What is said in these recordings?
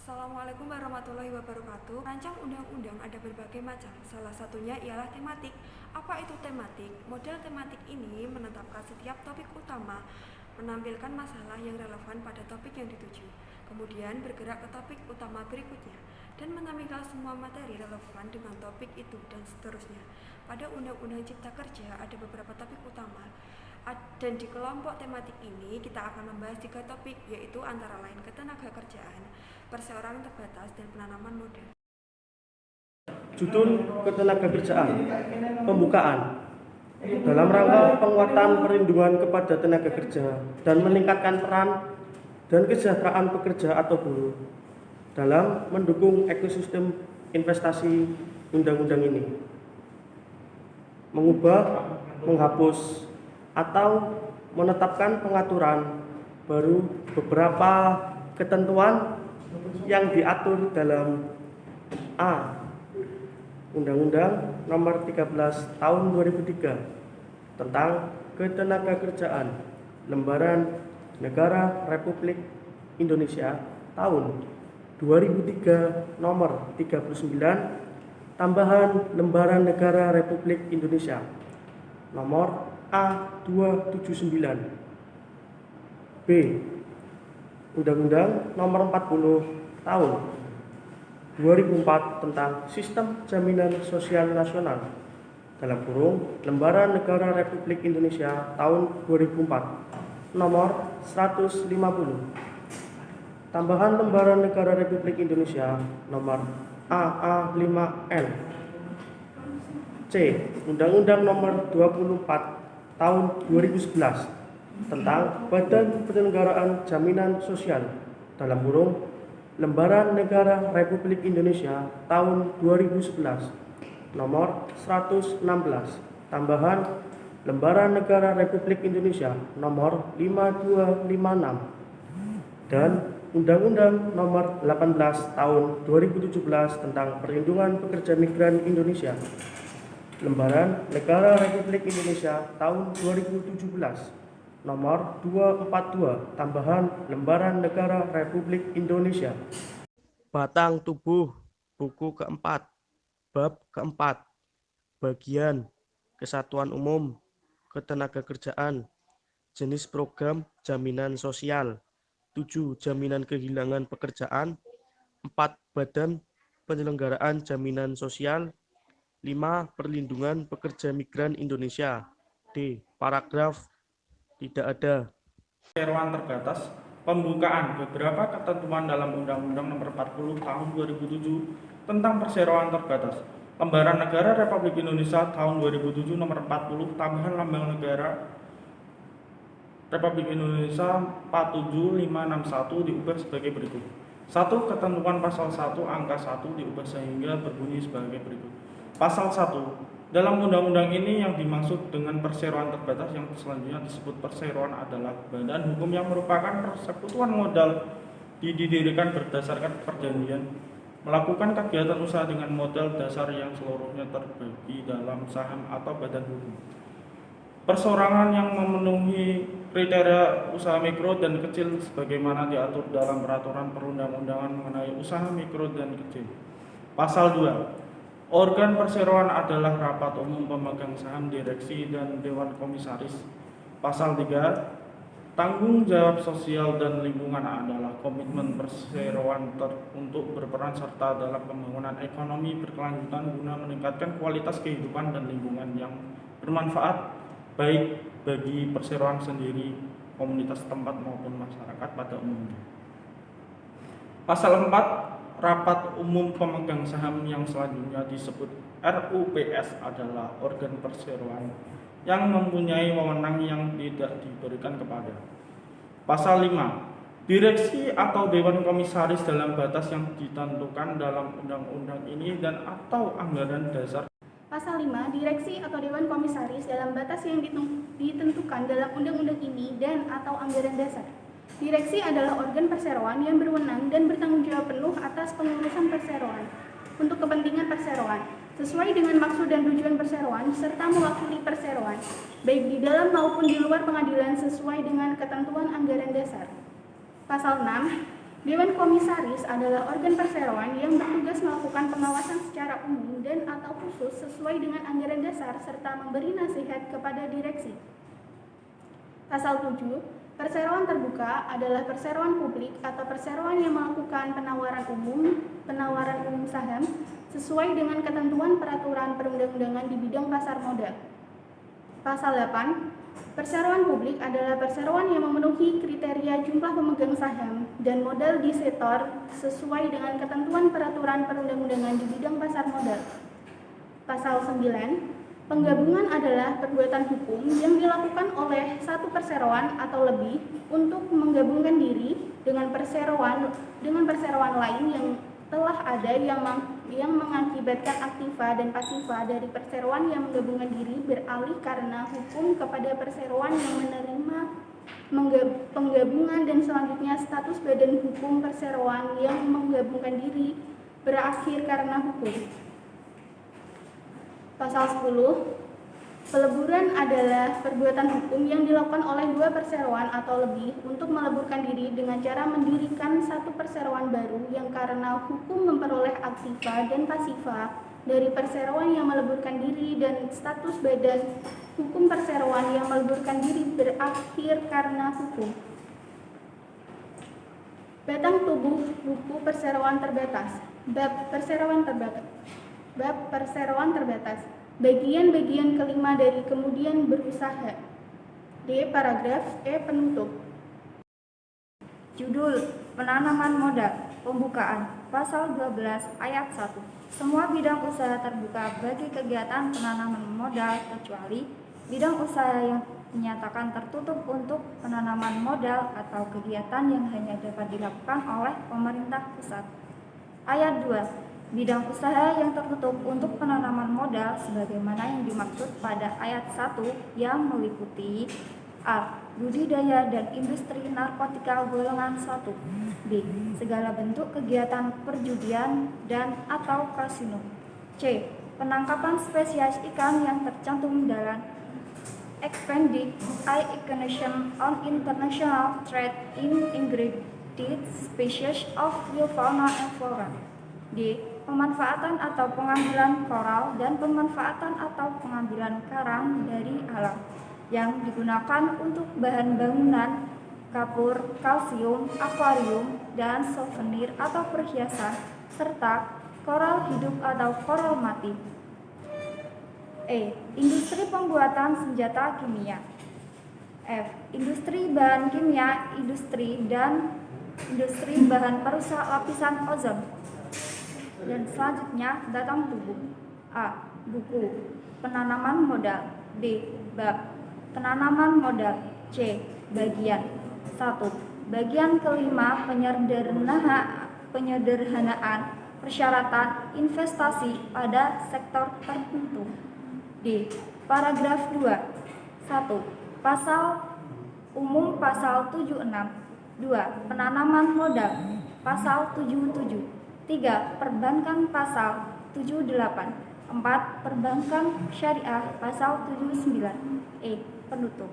Assalamualaikum warahmatullahi wabarakatuh. Rancang undang-undang ada berbagai macam. Salah satunya ialah tematik. Apa itu tematik? Model tematik ini menetapkan setiap topik utama, menampilkan masalah yang relevan pada topik yang dituju. Kemudian bergerak ke topik utama berikutnya dan menampilkan semua materi relevan dengan topik itu dan seterusnya. Pada Undang-Undang Cipta Kerja ada beberapa topik utama. Dan di kelompok tematik ini kita akan membahas 3 topik, yaitu antara lain ketenagakerjaan, perseorangan terbatas, dan penanaman modal. Judul ketenagakerjaan. Pembukaan. Dalam rangka penguatan perlindungan kepada tenaga kerja dan meningkatkan peran dan kesejahteraan pekerja atau buruh dalam mendukung ekosistem investasi, undang-undang ini mengubah, menghapus, atau menetapkan pengaturan baru beberapa ketentuan yang diatur dalam A. Undang-Undang Nomor 13 Tahun 2003 tentang Ketenagakerjaan, Lembaran Negara Republik Indonesia Tahun 2003 Nomor 39 Tambahan Lembaran Negara Republik Indonesia Nomor A279. B. Undang-Undang Nomor 40 Tahun 2004 tentang Sistem Jaminan Sosial Nasional (Lembaran Negara Republik Indonesia Tahun 2004) Nomor 150. Tambahan Lembaran Negara Republik Indonesia Nomor AA5N. C. Undang-Undang Nomor 24 Tahun 2011 tentang Badan Penyelenggaraan Jaminan Sosial (Lembaran Negara Republik Indonesia Tahun 2011) Nomor 116. Tambahan Lembaran Negara Republik Indonesia Nomor 5256 dan Undang-Undang Nomor 18 Tahun 2017 tentang Perlindungan Pekerja Migran Indonesia Lembaran Negara Republik Indonesia Tahun 2017 Nomor 242 Tambahan Lembaran Negara Republik Indonesia. Batang tubuh buku keempat, bab keempat, bagian Kesatuan Umum Ketenagakerjaan, jenis program jaminan sosial, 7 jaminan kehilangan pekerjaan, 4 badan penyelenggaraan jaminan sosial, 5 perlindungan pekerja migran Indonesia. D. Paragraf tidak ada. Perseroan terbatas. Pembukaan beberapa ketentuan dalam Undang-Undang Nomor 40 Tahun 2007 tentang perseroan terbatas. Lembaran Negara Republik Indonesia Tahun 2007 Nomor 40 Tambahan Lambang Negara Republik Indonesia 47561 diubah sebagai berikut. 1. Ketentuan pasal 1 angka 1 diubah sehingga berbunyi sebagai berikut. Pasal 1. Dalam undang-undang ini yang dimaksud dengan perseroan terbatas yang selanjutnya disebut perseroan adalah badan hukum yang merupakan persekutuan modal didirikan berdasarkan perjanjian melakukan kegiatan usaha dengan modal dasar yang seluruhnya terbagi dalam saham atau badan hukum. Perseorangan yang memenuhi kriteria usaha mikro dan kecil sebagaimana diatur dalam peraturan perundang-undangan mengenai usaha mikro dan kecil. Pasal 2. Organ perseroan adalah rapat umum pemegang saham, direksi, dan dewan komisaris. Pasal 3. Tanggung jawab sosial dan lingkungan adalah komitmen perseroan untuk berperan serta dalam pembangunan ekonomi berkelanjutan guna meningkatkan kualitas kehidupan dan lingkungan yang bermanfaat baik bagi perseroan sendiri, komunitas tempat maupun masyarakat pada umumnya. Pasal 4. Rapat umum pemegang saham yang selanjutnya disebut RUPS adalah organ perseroan yang mempunyai wewenang yang tidak diberikan kepada. Pasal 5. Direksi atau dewan komisaris dalam batas yang ditentukan dalam undang-undang ini dan atau anggaran dasar. Pasal 5. Direksi atau dewan komisaris dalam batas yang ditentukan dalam undang-undang ini dan atau anggaran dasar. Direksi adalah organ perseroan yang berwenang dan bertanggung jawab penuh atas pengurusan perseroan untuk kepentingan perseroan sesuai dengan maksud dan tujuan perseroan serta mewakili perseroan baik di dalam maupun di luar pengadilan sesuai dengan ketentuan anggaran dasar. Pasal 6. Dewan Komisaris adalah organ perseroan yang bertugas melakukan pengawasan secara umum dan atau khusus sesuai dengan anggaran dasar serta memberi nasihat kepada direksi. Pasal 7, perseroan terbuka adalah perseroan publik atau perseroan yang melakukan penawaran umum saham sesuai dengan ketentuan peraturan perundang-undangan di bidang pasar modal. Pasal 8, perseroan publik adalah perseroan yang memenuhi kriteria jumlah pemegang saham dan modal di sektor sesuai dengan ketentuan peraturan perundang-undangan di bidang pasar modal. Pasal 9, penggabungan adalah perbuatan hukum yang dilakukan oleh satu perseroan atau lebih untuk menggabungkan diri dengan perseroan lain yang telah ada yang mengakibatkan aktiva dan pasiva dari perseroan yang menggabungkan diri beralih karena hukum kepada perseroan yang menerima penggabungan dan selanjutnya status badan hukum perseroan yang menggabungkan diri berakhir karena hukum. Pasal 10, peleburan adalah perbuatan hukum yang dilakukan oleh dua perseroan atau lebih untuk meleburkan diri dengan cara mendirikan satu perseroan baru yang karena hukum memperoleh aktiva dan pasiva dari perseroan yang meleburkan diri dan status badan hukum perseroan yang meleburkan diri berakhir karena hukum. Batang tubuh buku perseroan terbatas. Bab perseroan terbatas. Bagian-bagian kelima dari kemudian berusaha. D. Paragraf. E. Penutup. Judul penanaman modal. Pembukaan. Pasal 12 ayat 1. Semua bidang usaha terbuka bagi kegiatan penanaman modal kecuali bidang usaha yang dinyatakan tertutup untuk penanaman modal atau kegiatan yang hanya dapat dilakukan oleh pemerintah pusat. Ayat 2. Bidang usaha yang tertutup untuk penanaman modal sebagaimana yang dimaksud pada ayat 1 yang meliputi A. Budidaya dan industri narkotika golongan 1. B. Segala bentuk kegiatan perjudian dan atau kasino. C. Penangkapan spesies ikan yang tercantum dalam Expanded Eye-Recognition on International Trade in Endangered Species of Fauna and Flora. D. Pemanfaatan atau pengambilan koral dan pemanfaatan atau pengambilan karang dari alam yang digunakan untuk bahan bangunan, kapur, kalsium, akuarium, dan souvenir atau perhiasan, serta koral hidup atau koral mati. E. Industri pembuatan senjata kimia. F. Industri bahan kimia, industri bahan perusak lapisan ozon. Dan selanjutnya batang tubuh. A. Buku penanaman modal. B. Bab penanaman modal. C. Bagian 1. Bagian kelima penyederhanaan persyaratan investasi pada sektor tertentu. D. Paragraf 2. 1. Pasal umum pasal 76. 2. Penanaman modal pasal 77. 3. Perbankan pasal 78. 4. Perbankan syariah pasal 79. E. Penutup.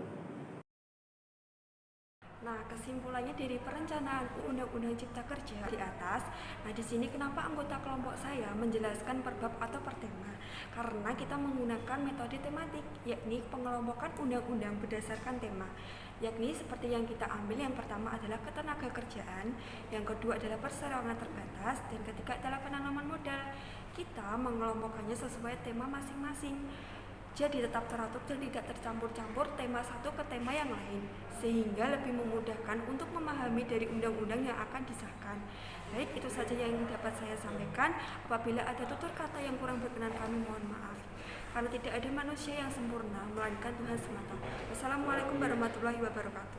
Nah, kesimpulannya dari perencanaan Undang-Undang Cipta Kerja di atas. Nah, di sini kenapa anggota kelompok saya menjelaskan per bab atau per tema? Karena kita menggunakan metode tematik, yakni pengelompokan undang-undang berdasarkan tema. Yakni seperti yang kita ambil, yang pertama adalah ketenagakerjaan, yang kedua adalah perseroan terbatas, dan ketiga adalah penanaman modal. Kita mengelompokkannya sesuai tema masing-masing. Jadi tetap teratur dan tidak tercampur-campur tema satu ke tema yang lain, sehingga lebih memudahkan untuk memahami dari undang-undang yang akan disahkan. Baik, itu saja yang dapat saya sampaikan. Apabila ada tutur kata yang kurang berkenan, kami mohon maaf. Karena tidak ada manusia yang sempurna, melainkan Tuhan semata. Wassalamualaikum warahmatullahi wabarakatuh.